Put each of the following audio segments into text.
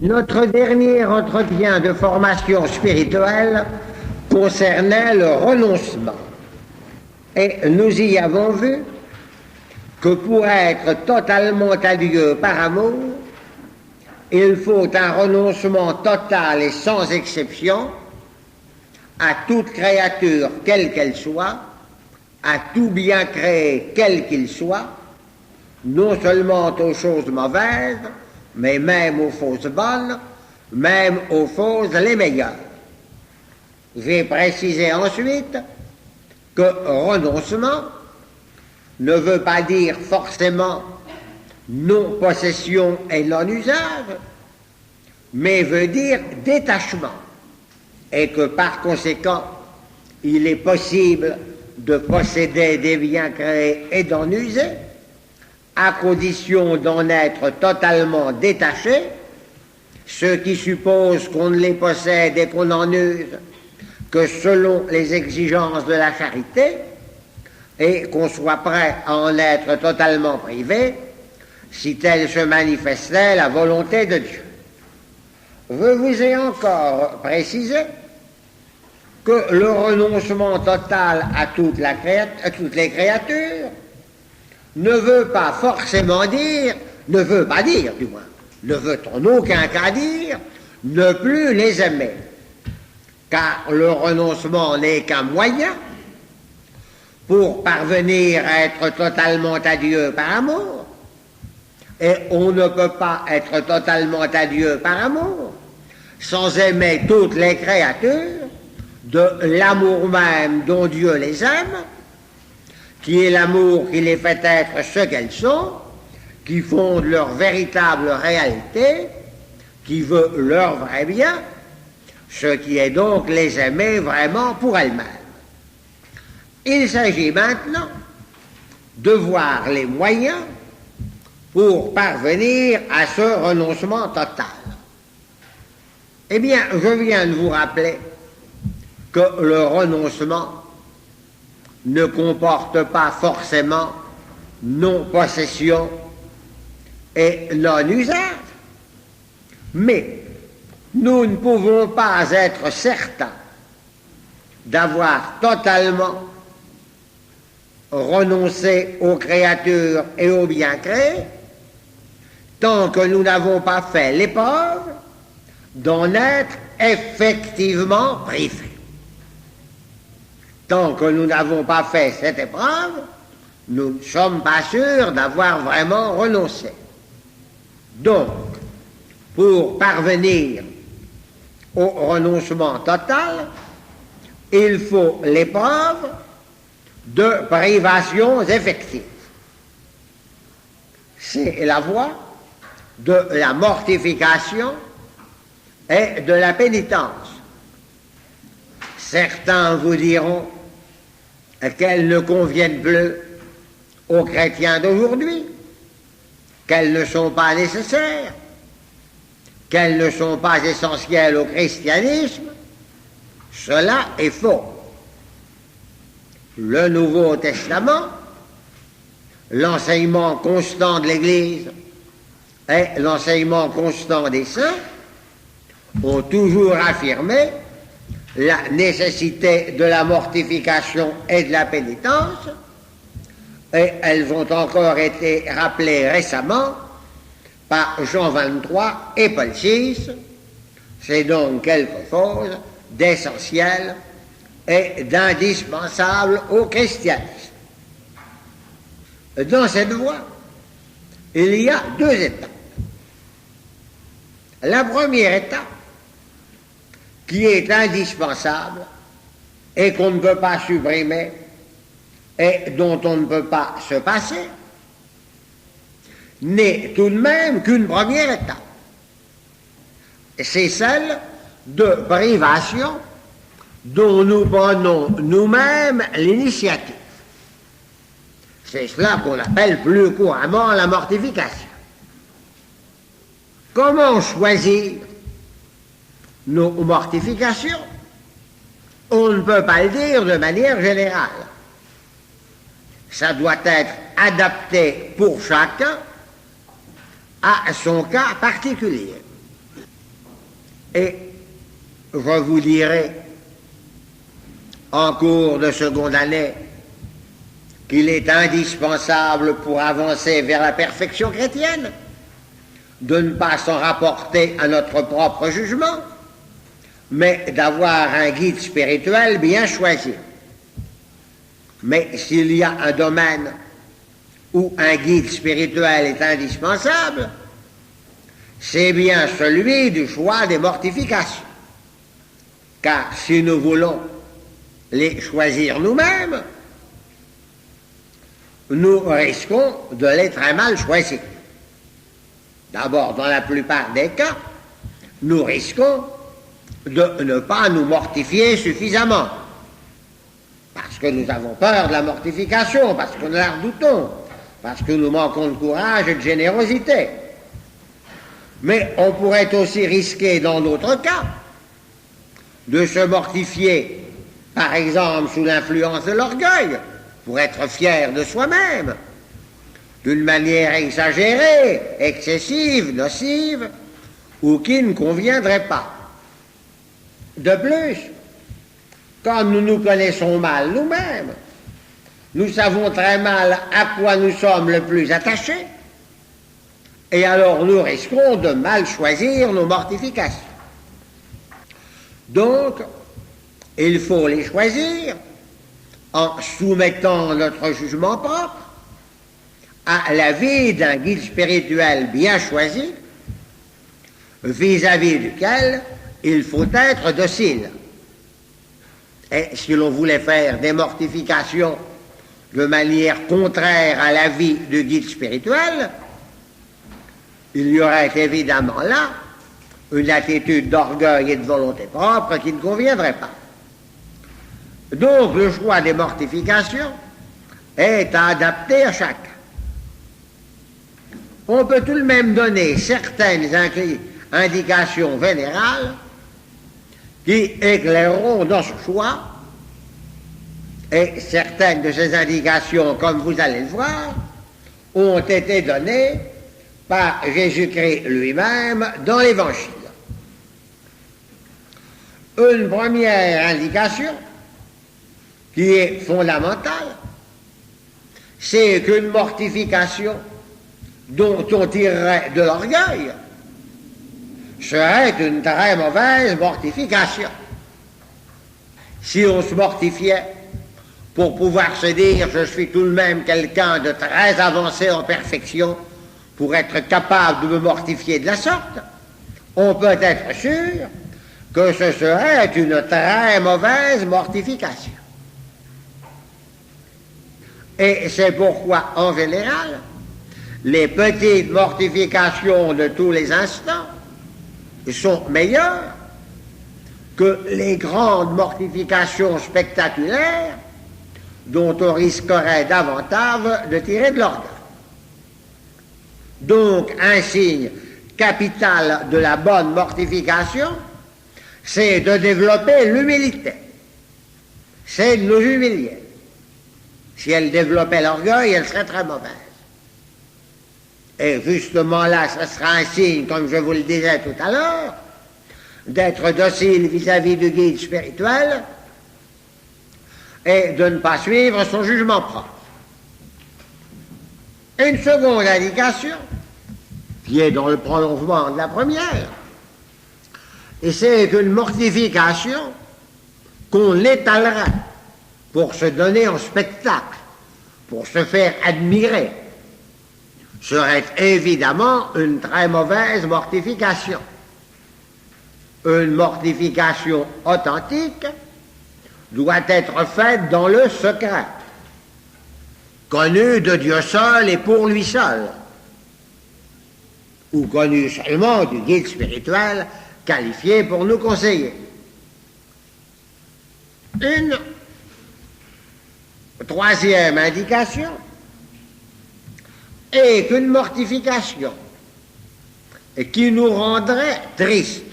Notre dernier entretien de formation spirituelle concernait le renoncement. Et nous y avons vu que pour être totalement à Dieu par amour, il faut un renoncement total et sans exception à toute créature, quelle qu'elle soit, à tout bien créé, quel qu'il soit, non seulement aux choses mauvaises, mais même aux fausses bonnes, même aux fausses les meilleures. J'ai précisé ensuite que renoncement ne veut pas dire forcément non-possession et non-usage, mais veut dire détachement, et que par conséquent, il est possible de posséder des biens créés et d'en user, à condition d'en être totalement détaché, ce qui suppose qu'on ne les possède et qu'on en use que selon les exigences de la charité, et qu'on soit prêt à en être totalement privé, si telle se manifestait la volonté de Dieu. Je vous ai encore précisé que le renoncement total à toutes les créatures ne veut pas forcément dire, ne veut en aucun cas dire, ne plus les aimer. Car le renoncement n'est qu'un moyen pour parvenir à être totalement à Dieu par amour. Et on ne peut pas être totalement à Dieu par amour sans aimer toutes les créatures de l'amour même dont Dieu les aime, qui est l'amour qui les fait être ce qu'elles sont, qui fonde leur véritable réalité, qui veut leur vrai bien, ce qui est donc les aimer vraiment pour elles-mêmes. Il s'agit maintenant de voir les moyens pour parvenir à ce renoncement total. Eh bien, je viens de vous rappeler que le renoncement ne comporte pas forcément non-possession et non-usage, mais nous ne pouvons pas être certains d'avoir totalement renoncé aux créatures et aux biens créés tant que nous n'avons pas fait l'épreuve d'en être effectivement privés. Tant que nous n'avons pas fait cette épreuve, nous ne sommes pas sûrs d'avoir vraiment renoncé. Donc, pour parvenir au renoncement total, il faut l'épreuve de privations effectives. C'est la voie de la mortification et de la pénitence. Certains vous diront qu'elles ne conviennent plus aux chrétiens d'aujourd'hui, qu'elles ne sont pas nécessaires, qu'elles ne sont pas essentielles au christianisme. Cela est faux. Le Nouveau Testament, l'enseignement constant de l'Église et l'enseignement constant des saints ont toujours affirmé la nécessité de la mortification et de la pénitence, et elles ont encore été rappelées récemment par Jean 23 et Paul VI. C'est donc quelque chose d'essentiel et d'indispensable au christianisme. Dans cette voie, il y a deux étapes. La première étape, qui est indispensable et qu'on ne peut pas supprimer et dont on ne peut pas se passer, n'est tout de même qu'une première étape. C'est celle de privation dont nous prenons nous-mêmes l'initiative. C'est cela qu'on appelle plus couramment la mortification. Comment choisir nos mortifications? On ne peut pas le dire de manière générale. Ça doit être adapté pour chacun à son cas particulier. Et je vous dirai, en cours de seconde année, qu'il est indispensable pour avancer vers la perfection chrétienne de ne pas s'en rapporter à notre propre jugement, mais d'avoir un guide spirituel bien choisi. Mais s'il y a un domaine où un guide spirituel est indispensable, c'est bien celui du choix des mortifications. Car si nous voulons les choisir nous-mêmes, nous risquons de les très mal choisir. D'abord, dans la plupart des cas, nous risquons de ne pas nous mortifier suffisamment, parce que nous avons peur de la mortification, parce que nous la redoutons, parce que nous manquons de courage et de générosité. Mais on pourrait aussi risquer, dans d'autres cas, de se mortifier, par exemple sous l'influence de l'orgueil, pour être fier de soi-même, d'une manière exagérée, excessive, nocive, ou qui ne conviendrait pas. De plus, comme nous nous connaissons mal nous-mêmes, nous savons très mal à quoi nous sommes le plus attachés, et alors nous risquons de mal choisir nos mortifications. Donc, il faut les choisir en soumettant notre jugement propre à l'avis d'un guide spirituel bien choisi, vis-à-vis duquel il faut être docile. Et si l'on voulait faire des mortifications de manière contraire à l'avis du guide spirituel, il y aurait évidemment là une attitude d'orgueil et de volonté propre qui ne conviendrait pas. Donc le choix des mortifications est adapté à chacun. On peut tout de même donner certaines indications générales qui éclaireront dans ce choix, et certaines de ces indications, comme vous allez le voir, ont été données par Jésus-Christ lui-même dans l'Évangile. Une première indication qui est fondamentale, c'est qu'une mortification dont on tirerait de l'orgueil serait une très mauvaise mortification. Si on se mortifiait pour pouvoir se dire « je suis tout de même quelqu'un de très avancé en perfection pour être capable de me mortifier de la sorte », on peut être sûr que ce serait une très mauvaise mortification. Et c'est pourquoi, en général, les petites mortifications de tous les instants sont meilleures que les grandes mortifications spectaculaires dont on risquerait davantage de tirer de l'orgueil. Donc, un signe capital de la bonne mortification, c'est de développer l'humilité. C'est de nous humilier. Si elle développait l'orgueil, elle serait très mauvaise. Et justement là, ce sera un signe, comme je vous le disais tout à l'heure, d'être docile vis-à-vis du guide spirituel et de ne pas suivre son jugement propre. Une seconde indication, qui est dans le prolongement de la première, et c'est qu'une mortification qu'on étalerait pour se donner en spectacle, pour se faire admirer, serait évidemment une très mauvaise mortification. Une mortification authentique doit être faite dans le secret, connue de Dieu seul et pour lui seul, ou connue seulement du guide spirituel qualifié pour nous conseiller. Une troisième indication est qu'une mortification qui nous rendrait tristes,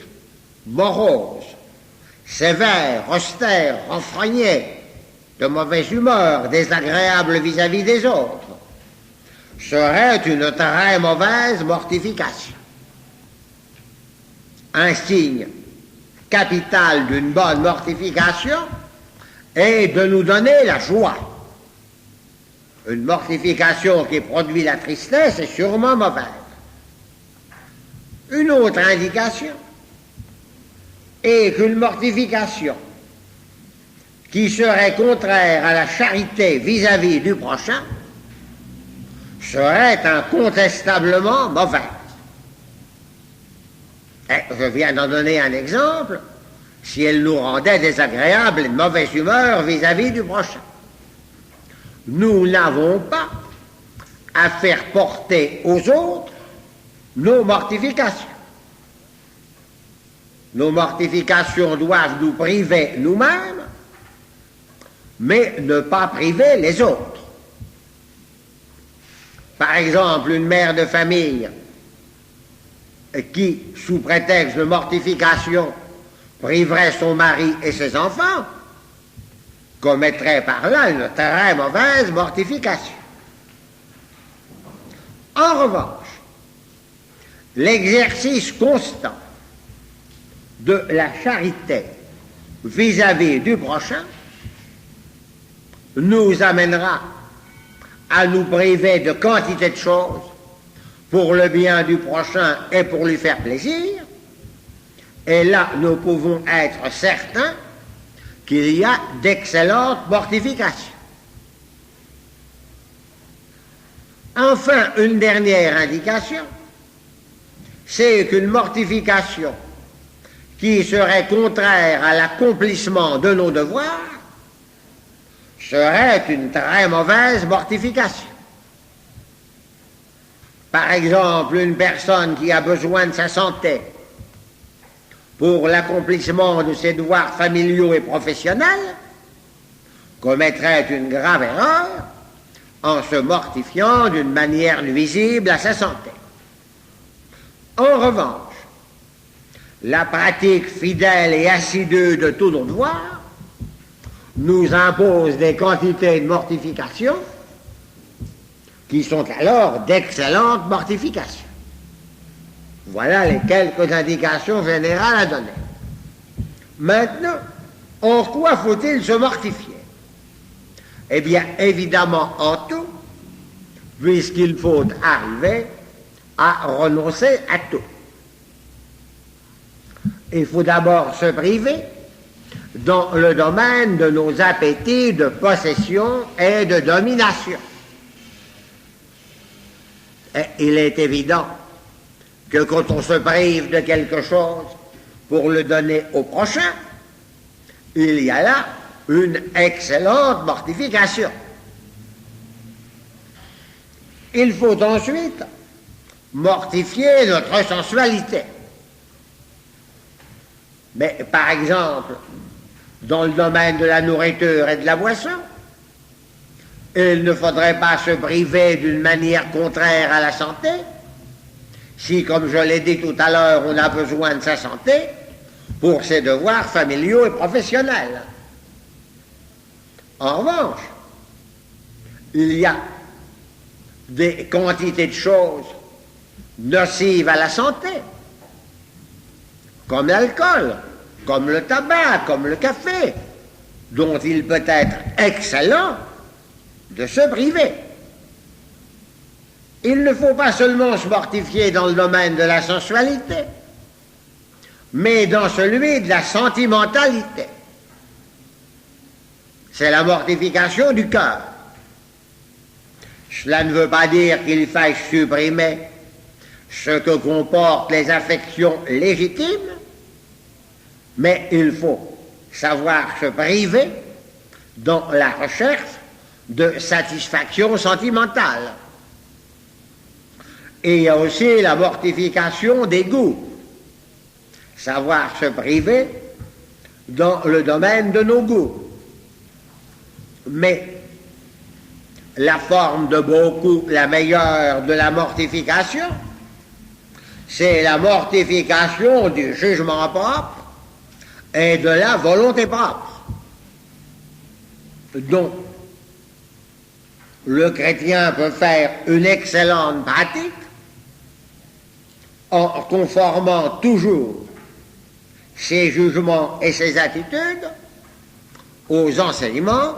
moroses, sévères, austères, renfrognés, de mauvaise humeur, désagréables vis-à-vis des autres, serait une très mauvaise mortification. Un signe capitale d'une bonne mortification est de nous donner la joie. Une mortification qui produit la tristesse est sûrement mauvaise. Une autre indication est qu'une mortification qui serait contraire à la charité vis-à-vis du prochain serait incontestablement mauvaise. Et je viens d'en donner un exemple, si elle nous rendait désagréables et de mauvaise humeur vis-à-vis du prochain. Nous n'avons pas à faire porter aux autres nos mortifications. Nos mortifications doivent nous priver nous-mêmes, mais ne pas priver les autres. Par exemple, une mère de famille qui, sous prétexte de mortification, priverait son mari et ses enfants, commettrait par là une très mauvaise mortification. En revanche, l'exercice constant de la charité vis-à-vis du prochain nous amènera à nous priver de quantité de choses pour le bien du prochain et pour lui faire plaisir, et là nous pouvons être certains qu'il y a d'excellentes mortifications. Enfin, une dernière indication, c'est qu'une mortification qui serait contraire à l'accomplissement de nos devoirs serait une très mauvaise mortification. Par exemple, une personne qui a besoin de sa santé pour l'accomplissement de ses devoirs familiaux et professionnels commettrait une grave erreur en se mortifiant d'une manière nuisible à sa santé. En revanche, la pratique fidèle et assidue de tous nos devoirs nous impose des quantités de mortification qui sont alors d'excellentes mortifications. Voilà les quelques indications générales à donner. Maintenant, en quoi faut-il se mortifier? Eh bien, évidemment, en tout, puisqu'il faut arriver à renoncer à tout. Il faut d'abord se priver dans le domaine de nos appétits de possession et de domination. Et il est évident que quand on se prive de quelque chose pour le donner au prochain, il y a là une excellente mortification. Il faut ensuite mortifier notre sensualité. Mais par exemple, dans le domaine de la nourriture et de la boisson, il ne faudrait pas se priver d'une manière contraire à la santé, si, comme je l'ai dit tout à l'heure, on a besoin de sa santé pour ses devoirs familiaux et professionnels. En revanche, il y a des quantités de choses nocives à la santé, comme l'alcool, comme le tabac, comme le café, dont il peut être excellent de se priver. Il ne faut pas seulement se mortifier dans le domaine de la sensualité, mais dans celui de la sentimentalité. C'est la mortification du cœur. Cela ne veut pas dire qu'il faille supprimer ce que comportent les affections légitimes, mais il faut savoir se priver dans la recherche de satisfaction sentimentale. Et il y a aussi la mortification des goûts, savoir se priver dans le domaine de nos goûts. Mais la forme de beaucoup la meilleure de la mortification, c'est la mortification du jugement propre et de la volonté propre. Donc, le chrétien peut faire une excellente pratique en conformant toujours ses jugements et ses attitudes aux enseignements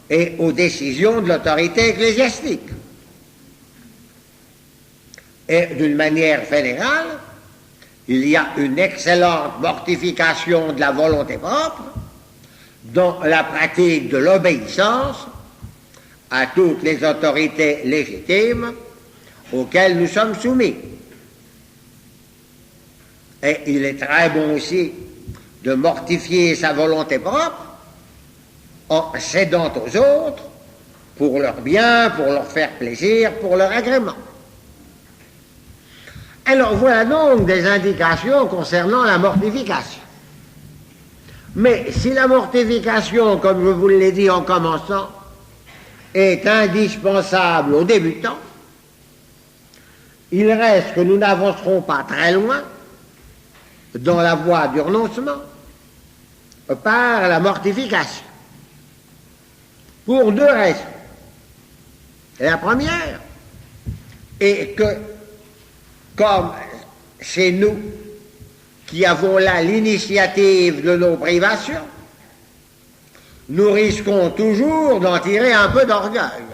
et aux décisions de l'autorité ecclésiastique. Et d'une manière générale, il y a une excellente mortification de la volonté propre dans la pratique de l'obéissance à toutes les autorités légitimes auxquelles nous sommes soumis. Et il est très bon aussi de mortifier sa volonté propre en cédant aux autres pour leur bien, pour leur faire plaisir, pour leur agrément. Alors voilà donc des indications concernant la mortification. Mais si la mortification, comme je vous l'ai dit en commençant, est indispensable aux débutants, il reste que nous n'avancerons pas très loin dans la voie du renoncement par la mortification. Pour deux raisons. La première est que, comme c'est nous qui avons là l'initiative de nos privations, nous risquons toujours d'en tirer un peu d'orgueil,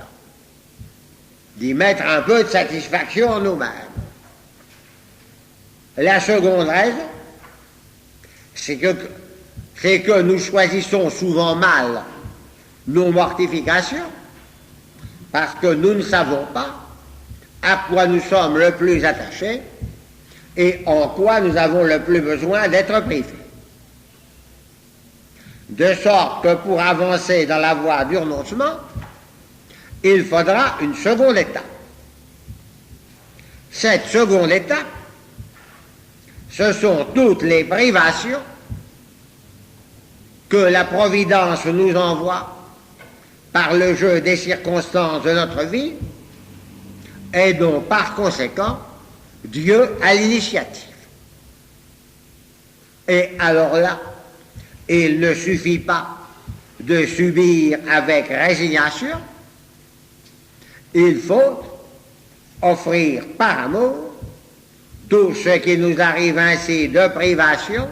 d'y mettre un peu de satisfaction en nous-mêmes. La seconde raison, c'est que nous choisissons souvent mal nos mortifications parce que nous ne savons pas à quoi nous sommes le plus attachés et en quoi nous avons le plus besoin d'être privés. De sorte que pour avancer dans la voie du renoncement, il faudra une seconde étape. Cette seconde étape, ce sont toutes les privations que la Providence nous envoie par le jeu des circonstances de notre vie et dont par conséquent Dieu a l'initiative. Et alors là, il ne suffit pas de subir avec résignation, il faut offrir par amour tout ce qui nous arrive ainsi de privation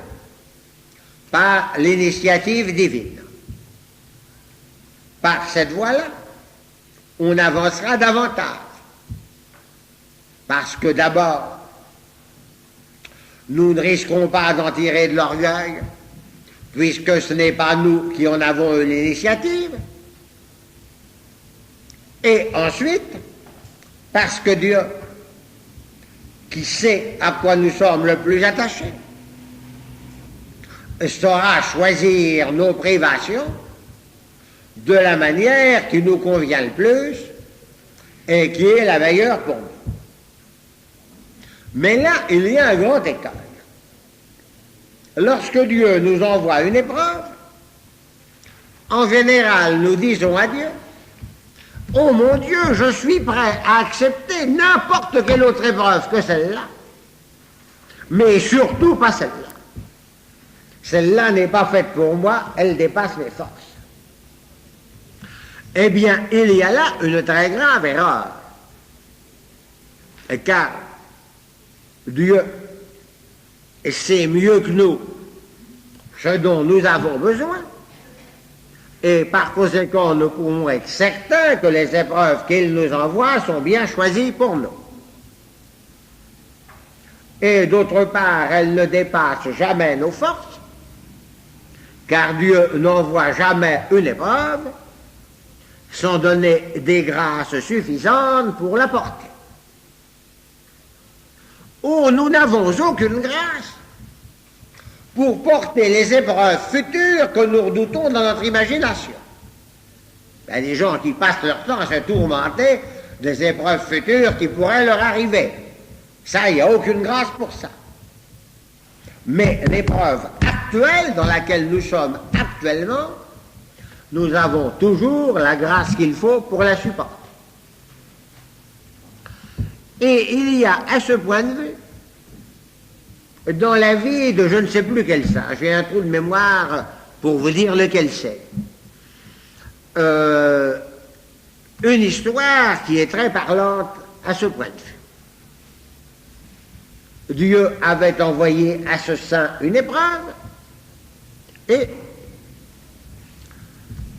par l'initiative divine. Par cette voie-là, on avancera davantage. Parce que d'abord, nous ne risquerons pas d'en tirer de l'orgueil, puisque ce n'est pas nous qui en avons eu l'initiative. Et ensuite, parce que Dieu, qui sait à quoi nous sommes le plus attachés, saura choisir nos privations de la manière qui nous convient le plus et qui est la meilleure pour nous. Mais là, il y a un grand écart. Lorsque Dieu nous envoie une épreuve, en général, nous disons à Dieu, « Oh mon Dieu, je suis prêt à accepter n'importe quelle autre épreuve que celle-là, mais surtout pas celle-là. Celle-là n'est pas faite pour moi, elle dépasse mes forces. » Eh bien, il y a là une très grave erreur, car Dieu sait mieux que nous ce dont nous avons besoin, et par conséquent, nous pouvons être certains que les épreuves qu'il nous envoie sont bien choisies pour nous. Et d'autre part, elles ne dépassent jamais nos forces, car Dieu n'envoie jamais une épreuve sans donner des grâces suffisantes pour la porter. Oh, nous n'avons aucune grâce pour porter les épreuves futures que nous redoutons dans notre imagination. Il y a des gens qui passent leur temps à se tourmenter des épreuves futures qui pourraient leur arriver. Ça, il n'y a aucune grâce pour ça. Mais l'épreuve actuelle dans laquelle nous sommes actuellement, nous avons toujours la grâce qu'il faut pour la supporter. Et il y a à ce point de vue, dans la vie de je ne sais plus quel ça, j'ai un trou de mémoire pour vous dire lequel c'est, une histoire qui est très parlante à ce point de vue. Dieu avait envoyé à ce saint une épreuve Et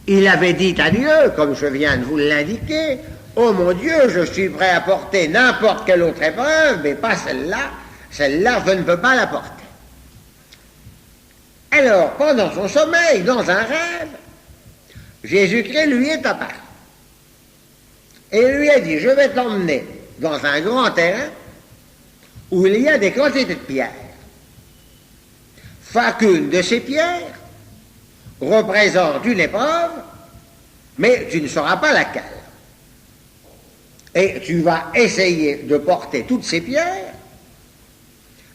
il avait dit à Dieu, comme je viens de vous l'indiquer, « Oh mon Dieu, je suis prêt à porter n'importe quelle autre épreuve, mais pas celle-là. Celle-là, je ne peux pas la porter. » Alors, pendant son sommeil, dans un rêve, Jésus-Christ lui est apparu. Et lui a dit, « Je vais t'emmener dans un grand terrain où il y a des quantités de pierres. Chacune de ces pierres représente une épreuve, mais tu ne sauras pas laquelle. Et tu vas essayer de porter toutes ces pierres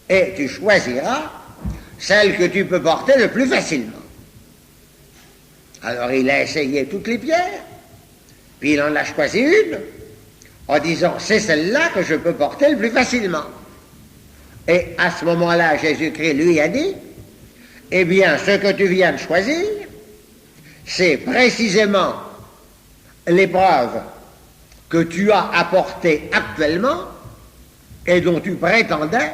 et tu choisiras celle que tu peux porter le plus facilement. » Alors il a essayé toutes les pierres, puis il en a choisi une, en disant, c'est celle-là que je peux porter le plus facilement. Et à ce moment-là, Jésus-Christ lui a dit, eh bien, ce que tu viens de choisir, c'est précisément l'épreuve que tu as à porter actuellement et dont tu prétendais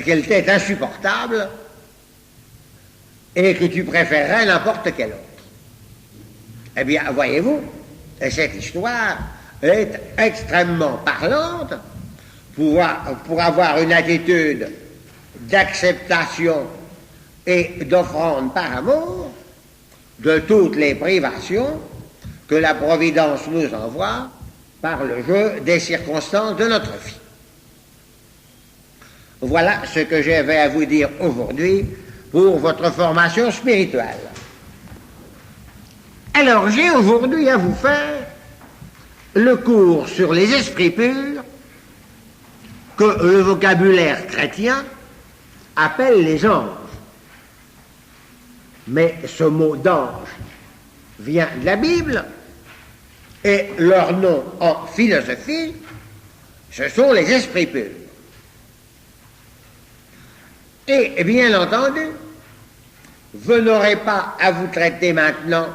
qu'elle t'est insupportable et que tu préférerais n'importe quelle autre. Eh bien, voyez-vous, cette histoire est extrêmement parlante pour avoir une attitude d'acceptation et d'offrande par amour de toutes les privations que la Providence nous envoie par le jeu des circonstances de notre vie. Voilà ce que j'avais à vous dire aujourd'hui pour votre formation spirituelle. Alors, j'ai aujourd'hui à vous faire le cours sur les esprits purs que le vocabulaire chrétien appelle les anges. Mais ce mot d'ange vient de la Bible et leur nom en philosophie, ce sont les esprits purs. Et bien entendu, vous n'aurez pas à vous traiter maintenant,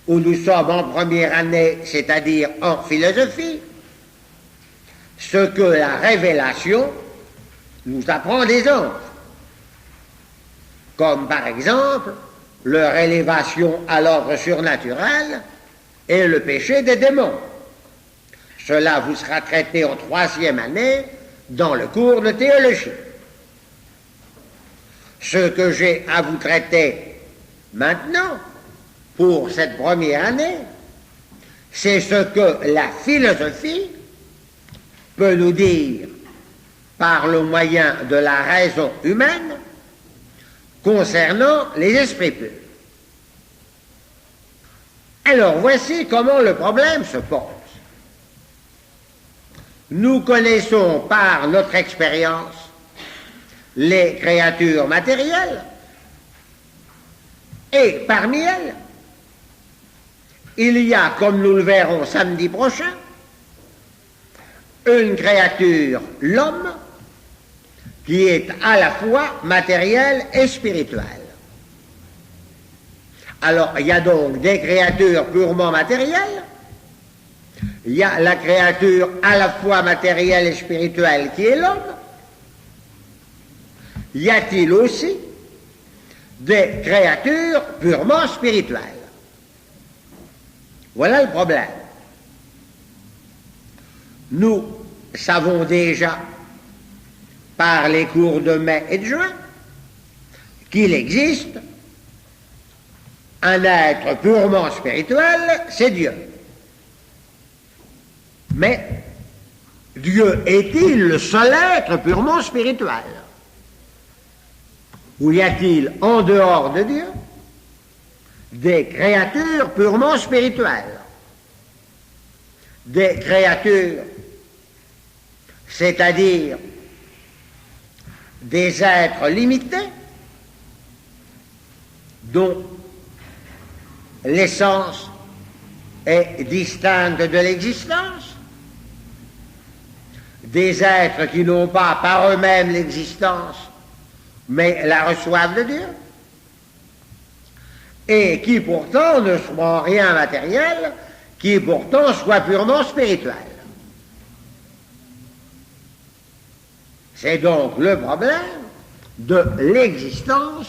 où nous sommes en première année, c'est-à-dire en philosophie, ce que la révélation nous apprend des anges, comme par exemple leur élévation à l'ordre surnaturel et le péché des démons. Cela vous sera traité en 3e année dans le cours de théologie. Ce que j'ai à vous traiter maintenant, pour cette première année, c'est ce que la philosophie peut nous dire par le moyen de la raison humaine concernant les esprits purs. Alors voici comment le problème se pose. Nous connaissons par notre expérience les créatures matérielles et parmi elles, il y a, comme nous le verrons samedi prochain, une créature, l'homme, qui est à la fois matérielle et spirituelle. Alors, il y a donc des créatures purement matérielles, il y a la créature à la fois matérielle et spirituelle qui est l'homme. Y a-t-il aussi des créatures purement spirituelles? Voilà le problème. Nous savons déjà, par les cours de mai et de juin, qu'il existe un être purement spirituel, c'est Dieu. Mais Dieu est-il le seul être purement spirituel? Ou y a-t-il, en dehors de Dieu, des créatures purement spirituelles? Des créatures, c'est-à-dire des êtres limités, dont l'essence est distincte de l'existence, des êtres qui n'ont pas par eux-mêmes l'existence, mais la reçoivent de Dieu, et qui pourtant ne sont en rien matériel, qui pourtant soient purement spirituels. C'est donc le problème de l'existence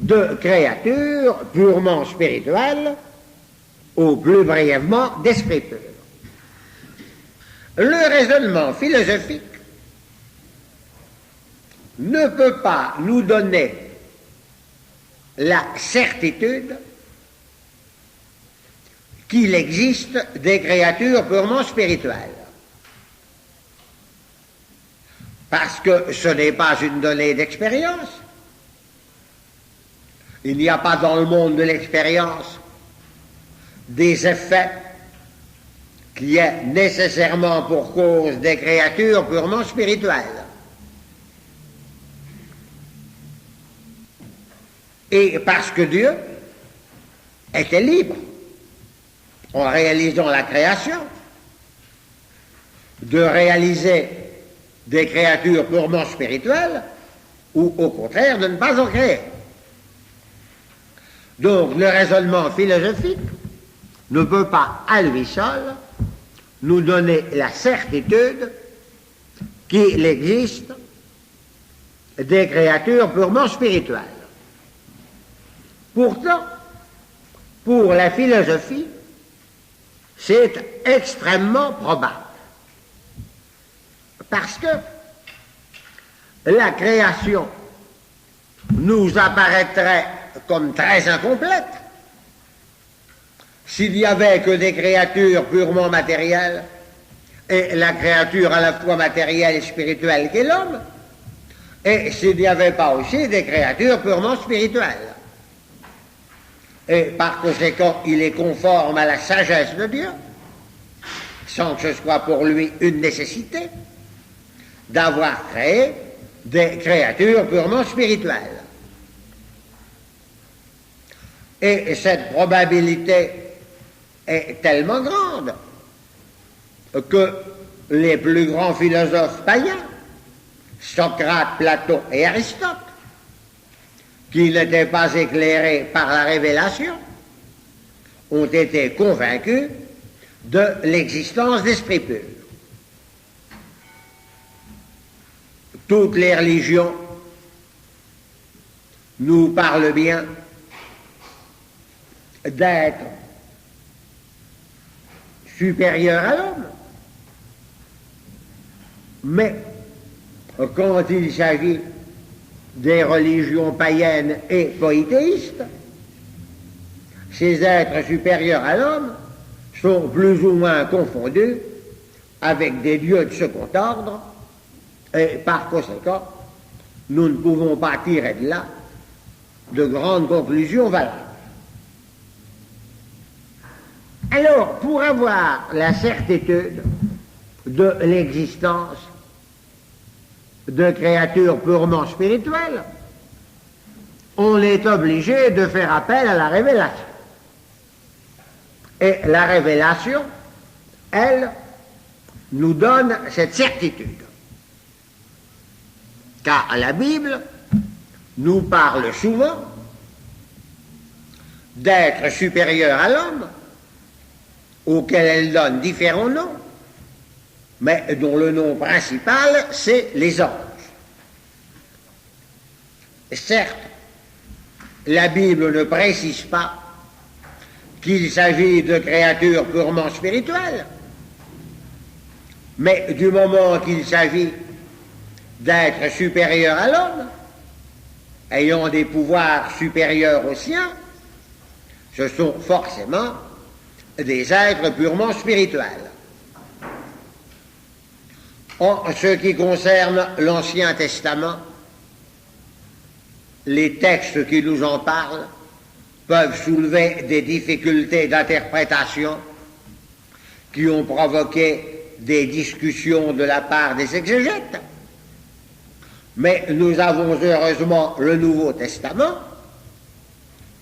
de créatures purement spirituelles, ou plus brièvement d'esprit pur. Le raisonnement philosophique ne peut pas nous donner la certitude qu'il existe des créatures purement spirituelles. Parce que ce n'est pas une donnée d'expérience. Il n'y a pas dans le monde de l'expérience des effets qui aient nécessairement pour cause des créatures purement spirituelles. Et parce que Dieu était libre, en réalisant la création, de réaliser des créatures purement spirituelles, ou au contraire de ne pas en créer. Donc le raisonnement philosophique ne peut pas à lui seul nous donner la certitude qu'il existe des créatures purement spirituelles. Pourtant, pour la philosophie, c'est extrêmement probable. Parce que la création nous apparaîtrait comme très incomplète s'il n'y avait que des créatures purement matérielles, et la créature à la fois matérielle et spirituelle qu'est l'homme, et s'il n'y avait pas aussi des créatures purement spirituelles. Et par conséquent, il est conforme à la sagesse de Dieu, sans que ce soit pour lui une nécessité, d'avoir créé des créatures purement spirituelles. Et cette probabilité est tellement grande que les plus grands philosophes païens, Socrate, Platon et Aristote, qui n'étaient pas éclairés par la révélation, ont été convaincus de l'existence d'esprit pur. Toutes les religions nous parlent bien d'être supérieurs à l'homme, mais quand il s'agit des religions païennes et polythéistes, ces êtres supérieurs à l'homme sont plus ou moins confondus avec des dieux de second ordre, et par conséquent, nous ne pouvons pas tirer de là de grandes conclusions valables. Alors, pour avoir la certitude de l'existence de créatures purement spirituelles, on est obligé de faire appel à la révélation. Et la révélation, elle, nous donne cette certitude. Car la Bible nous parle souvent d'êtres supérieurs à l'homme, auxquels elle donne différents noms, mais dont le nom principal, c'est les anges. Certes, la Bible ne précise pas qu'il s'agit de créatures purement spirituelles, mais du moment qu'il s'agit d'êtres supérieurs à l'homme, ayant des pouvoirs supérieurs aux siens, ce sont forcément des êtres purement spirituels. En ce qui concerne l'Ancien Testament, les textes qui nous en parlent peuvent soulever des difficultés d'interprétation qui ont provoqué des discussions de la part des exégètes. Mais nous avons heureusement le Nouveau Testament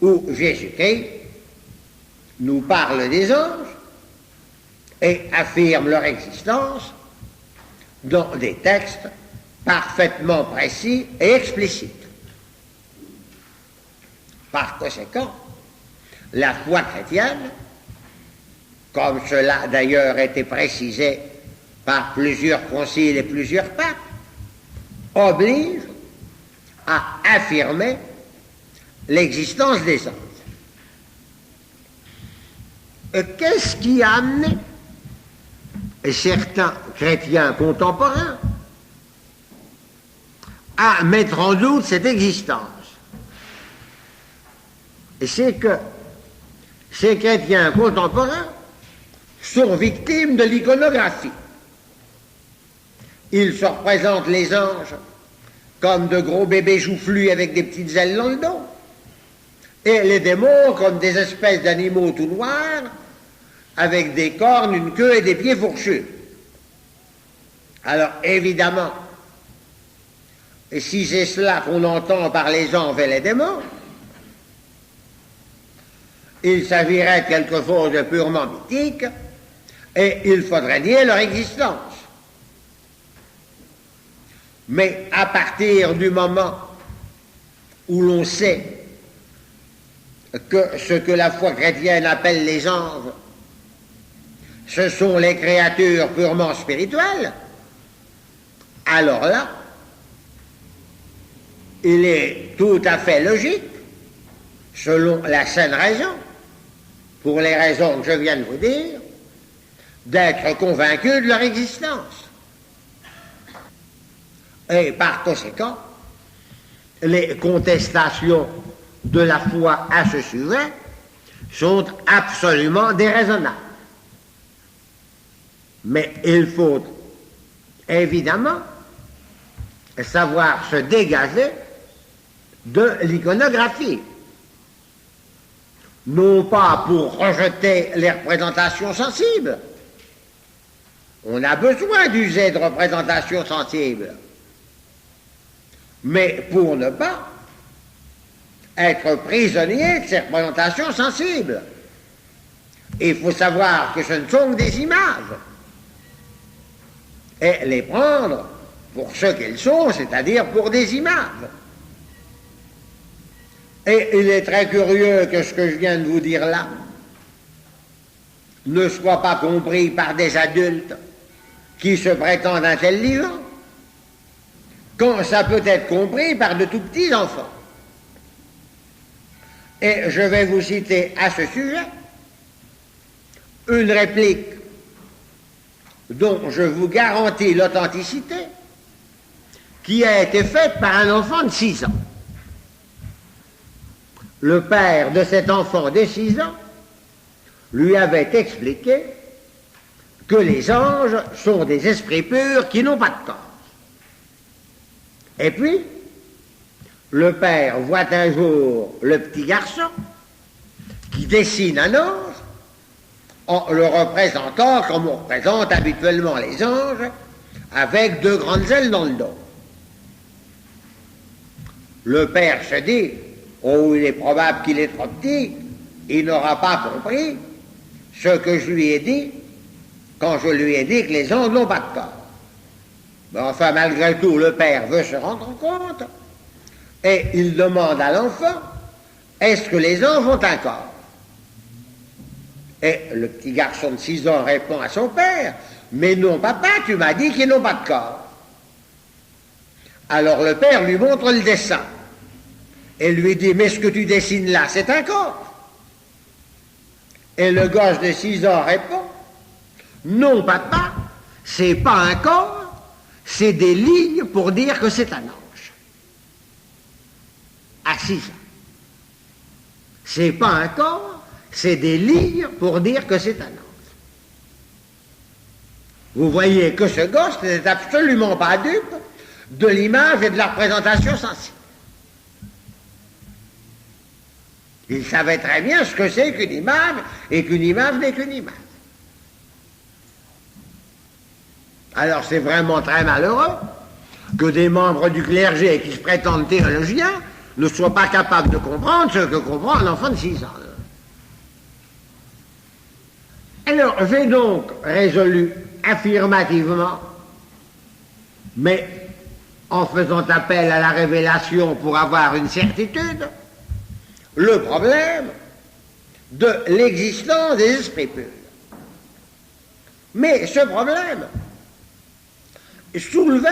où Jésus-Christ nous parle des anges et affirme leur existence dans des textes parfaitement précis et explicites. Par conséquent, la foi chrétienne, comme cela d'ailleurs a été précisé par plusieurs conciles et plusieurs papes, oblige à affirmer l'existence des anges. Qu'est-ce qui a amené certains chrétiens contemporains à mettre en doute cette existence? C'est que ces chrétiens contemporains sont victimes de l'iconographie. Ils se représentent les anges comme de gros bébés joufflus avec des petites ailes dans le dos, et les démons comme des espèces d'animaux tout noirs avec des cornes, une queue et des pieds fourchus. Alors évidemment, si c'est cela qu'on entend par les anges et les démons, il s'agirait de quelque chose de purement mythique et il faudrait nier leur existence. Mais à partir du moment où l'on sait que ce que la foi chrétienne appelle les anges, ce sont les créatures purement spirituelles, alors là, il est tout à fait logique, selon la saine raison, pour les raisons que je viens de vous dire, d'être convaincu de leur existence. Et par conséquent, les contestations de la foi à ce sujet sont absolument déraisonnables. Mais il faut évidemment savoir se dégager de l'iconographie. Non pas pour rejeter les représentations sensibles. On a besoin d'user de représentations sensibles. Mais pour ne pas être prisonnier de ces représentations sensibles. Il faut savoir que ce ne sont que des images. Et les prendre pour ce qu'elles sont, c'est-à-dire pour des images. Et il est très curieux que ce que je viens de vous dire là ne soit pas compris par des adultes qui se prétendent intelligents, quand ça peut être compris par de tout petits enfants. Et je vais vous citer à ce sujet une réplique dont je vous garantis l'authenticité, qui a été faite par un enfant de 6 ans. Le père de cet enfant de 6 ans lui avait expliqué que les anges sont des esprits purs qui n'ont pas de corps. Et puis, le père voit un jour le petit garçon qui dessine un ange en le représentant comme on représente habituellement les anges, avec 2 grandes ailes dans le dos. Le père se dit, oh, il est probable qu'il est trop petit, il n'aura pas compris ce que je lui ai dit quand je lui ai dit que les anges n'ont pas de corps. Mais enfin, malgré tout, le père veut se rendre compte et il demande à l'enfant, est-ce que les anges ont un corps? Et le petit garçon de 6 ans répond à son père, mais non papa, tu m'as dit qu'ils n'ont pas de corps. Alors le père lui montre le dessin et lui dit, mais ce que tu dessines là, c'est un corps. Et le gosse de 6 ans répond, non papa, c'est pas un corps, c'est des lignes pour dire que c'est un ange. À 6 ans. C'est pas un corps, c'est des lignes pour dire que c'est un ange. Vous voyez que ce gosse n'est absolument pas dupe de l'image et de la représentation sensible. Il savait très bien ce que c'est qu'une image et qu'une image n'est qu'une image. Alors c'est vraiment très malheureux que des membres du clergé qui se prétendent théologiens ne soient pas capables de comprendre ce que comprend un enfant de 6 ans. Alors j'ai donc résolu affirmativement, mais en faisant appel à la révélation pour avoir une certitude, le problème de l'existence des esprits purs. Mais ce problème soulevait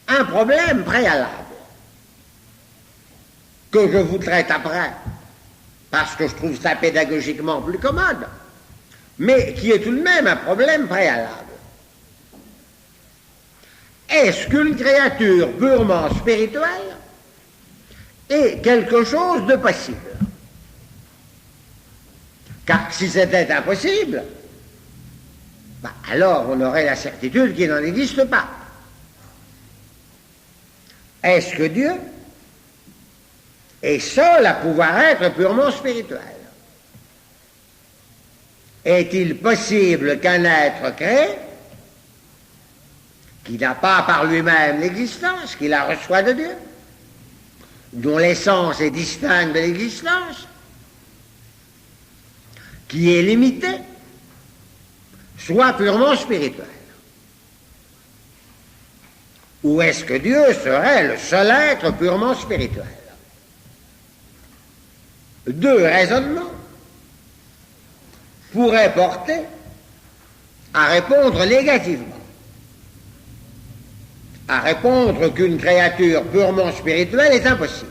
un problème préalable. que je vous traite après, parce que je trouve ça pédagogiquement plus commode, mais qui est tout de même un problème préalable. Est-ce qu'une créature purement spirituelle est quelque chose de possible? Car si c'était impossible, alors on aurait la certitude qu'il n'en existe pas. Est-ce que Dieu est seul à pouvoir être purement spirituel? Est-il possible qu'un être créé, qui n'a pas par lui-même l'existence, qui la reçoit de Dieu, dont l'essence est distincte de l'existence, qui est limité, soit purement spirituel? Ou est-ce que Dieu serait le seul être purement spirituel? Deux raisonnements pourraient porter à répondre négativement, à répondre qu'une créature purement spirituelle est impossible.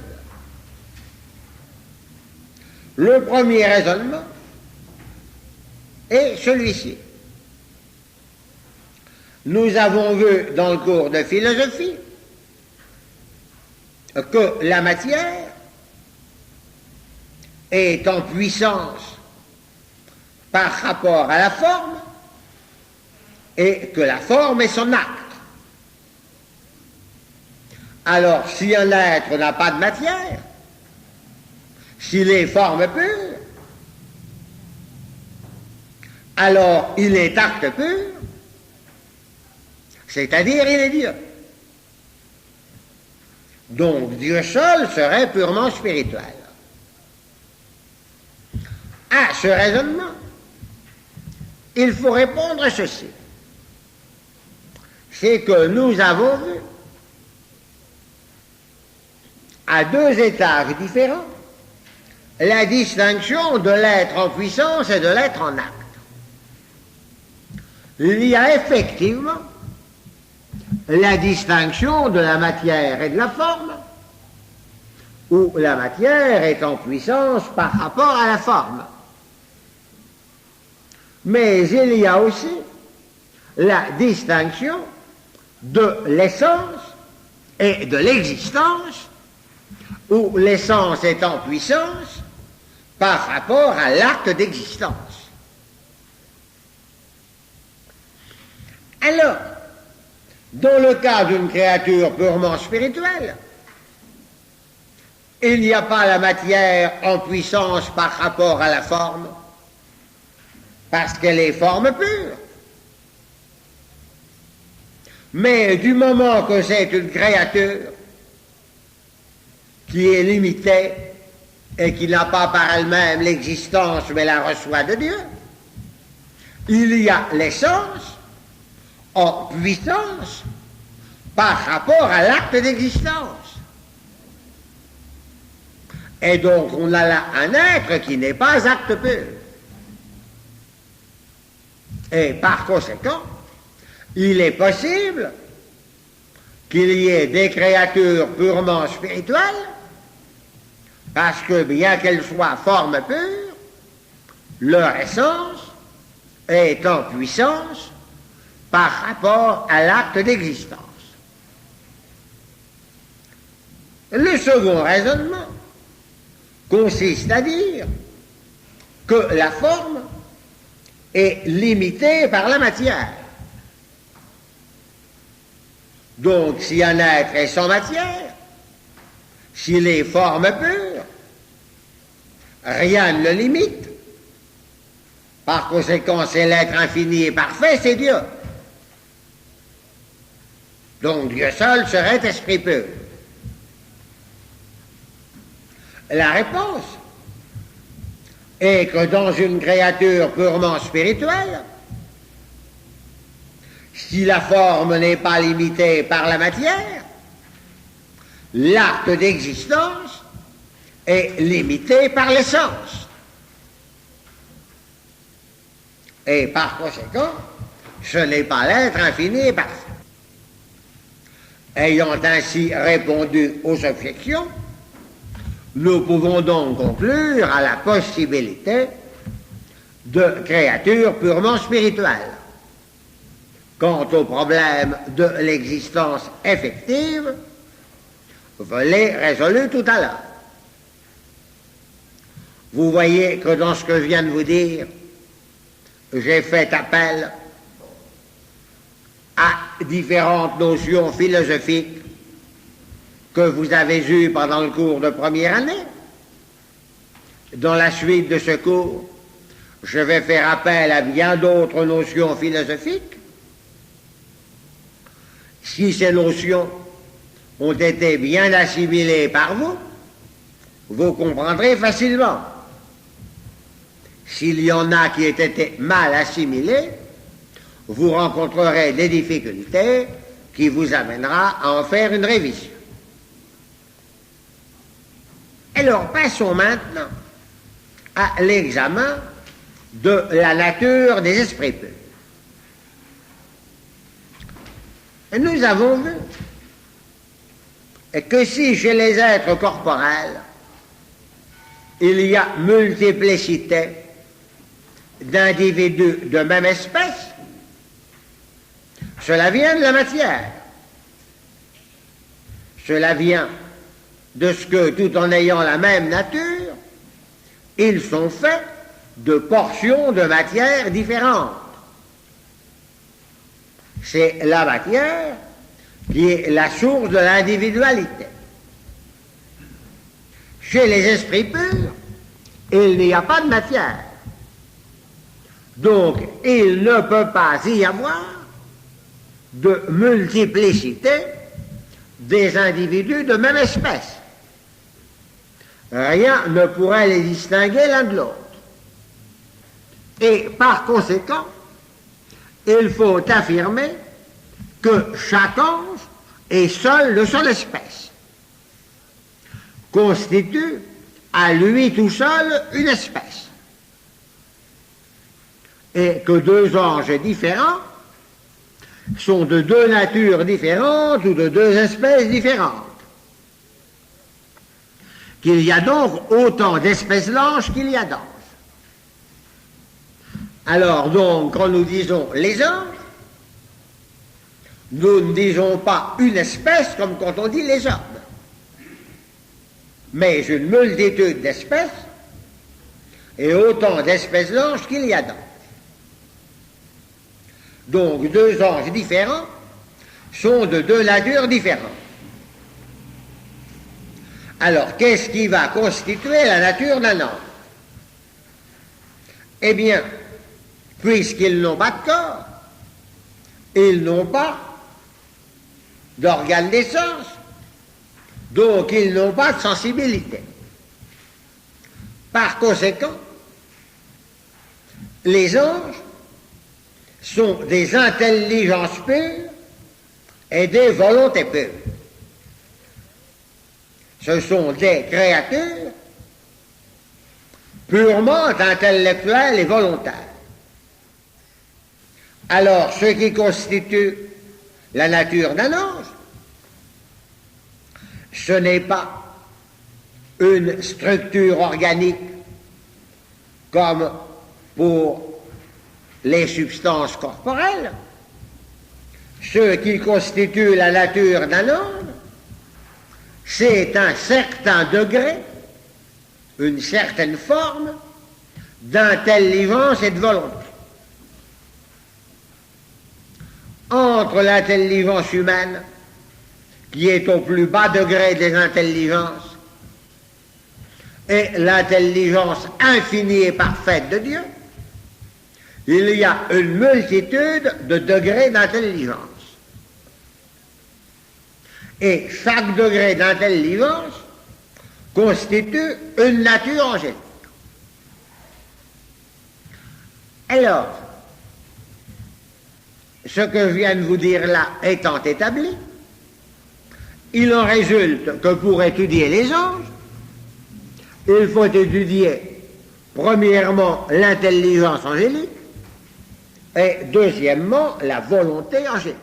Le premier raisonnement est celui-ci. Nous avons vu dans le cours de philosophie que la matière est en puissance par rapport à la forme et que la forme est son acte. Alors, si un être n'a pas de matière, s'il est forme pure, alors il est acte pur, c'est-à-dire il est Dieu. Donc Dieu seul serait purement spirituel. À ce raisonnement, il faut répondre à ceci. C'est que nous avons vu à deux étages différents la distinction de l'être en puissance et de l'être en acte. Il y a effectivement la distinction de la matière et de la forme, où la matière est en puissance par rapport à la forme. Mais il y a aussi la distinction de l'essence et de l'existence, où l'essence est en puissance par rapport à l'acte d'existence. Alors, dans le cas d'une créature purement spirituelle, il n'y a pas la matière en puissance par rapport à la forme, parce qu'elle est forme pure. Mais du moment que c'est une créature qui est limitée et qui n'a pas par elle-même l'existence mais la reçoit de Dieu, il y a l'essence en puissance par rapport à l'acte d'existence. Et donc on a là un être qui n'est pas acte pur. Et par conséquent, il est possible qu'il y ait des créatures purement spirituelles, parce que bien qu'elles soient forme pure, leur essence est en puissance par rapport à l'acte d'existence. Le second raisonnement consiste à dire que la forme est limitée par la matière. Donc, si un être est sans matière, s'il est forme pure, rien ne le limite. Par conséquent, c'est l'être infini et parfait, c'est Dieu. Donc, Dieu seul serait esprit pur. La réponse est que dans une créature purement spirituelle, si la forme n'est pas limitée par la matière, l'acte d'existence est limité par l'essence. Et par conséquent, ce n'est pas l'être infini et parfait. Ayant ainsi répondu aux objections, Nous pouvons donc conclure à la possibilité de créatures purement spirituelles. Quant au problème de l'existence effective, je l'ai résolu tout à l'heure. Vous voyez que dans ce que je viens de vous dire, j'ai fait appel à différentes notions philosophiques que vous avez eues pendant le cours de première année. Dans la suite de ce cours, je vais faire appel à bien d'autres notions philosophiques. Si ces notions ont été bien assimilées par vous, vous comprendrez facilement. S'il y en a qui aient été mal assimilées, vous rencontrerez des difficultés qui vous amènera à en faire une révision. Alors, passons maintenant à l'examen de la nature des esprits purs. Et nous avons vu que si chez les êtres corporels, il y a multiplicité d'individus de même espèce, cela vient de la matière. Cela vient de ce que, tout en ayant la même nature, ils sont faits de portions de matière différentes. C'est la matière qui est la source de l'individualité. Chez les esprits purs, il n'y a pas de matière. Donc, il ne peut pas y avoir de multiplicité des individus de même espèce. Rien ne pourrait les distinguer l'un de l'autre. Et par conséquent, il faut affirmer que chaque ange est seul de son espèce, constitue à lui tout seul une espèce, et que deux anges différents sont de deux natures différentes ou de deux espèces différentes. Qu'il y a donc autant d'espèces d'anges qu'il y a d'anges. Alors donc, quand nous disons les anges, nous ne disons pas une espèce comme quand on dit les hommes, mais une multitude d'espèces et autant d'espèces d'anges qu'il y a d'anges. Donc deux anges différents sont de deux natures différentes. Alors, qu'est-ce qui va constituer la nature d'un ange? Eh bien, puisqu'ils n'ont pas de corps, ils n'ont pas d'organes d'essence, donc ils n'ont pas de sensibilité. Par conséquent, les anges sont des intelligences pures et des volontés pures. Ce sont des créatures purement intellectuelles et volontaires. Alors, ce qui constitue la nature d'un ange, ce n'est pas une structure organique comme pour les substances corporelles. Ce qui constitue la nature d'un ange, c'est un certain degré, une certaine forme d'intelligence et de volonté. Entre l'intelligence humaine, qui est au plus bas degré des intelligences, et l'intelligence infinie et parfaite de Dieu, il y a une multitude de degrés d'intelligence. Et chaque degré d'intelligence constitue une nature angélique. Alors, ce que je viens de vous dire là étant établi, il en résulte que pour étudier les anges, il faut étudier premièrement l'intelligence angélique et deuxièmement la volonté angélique.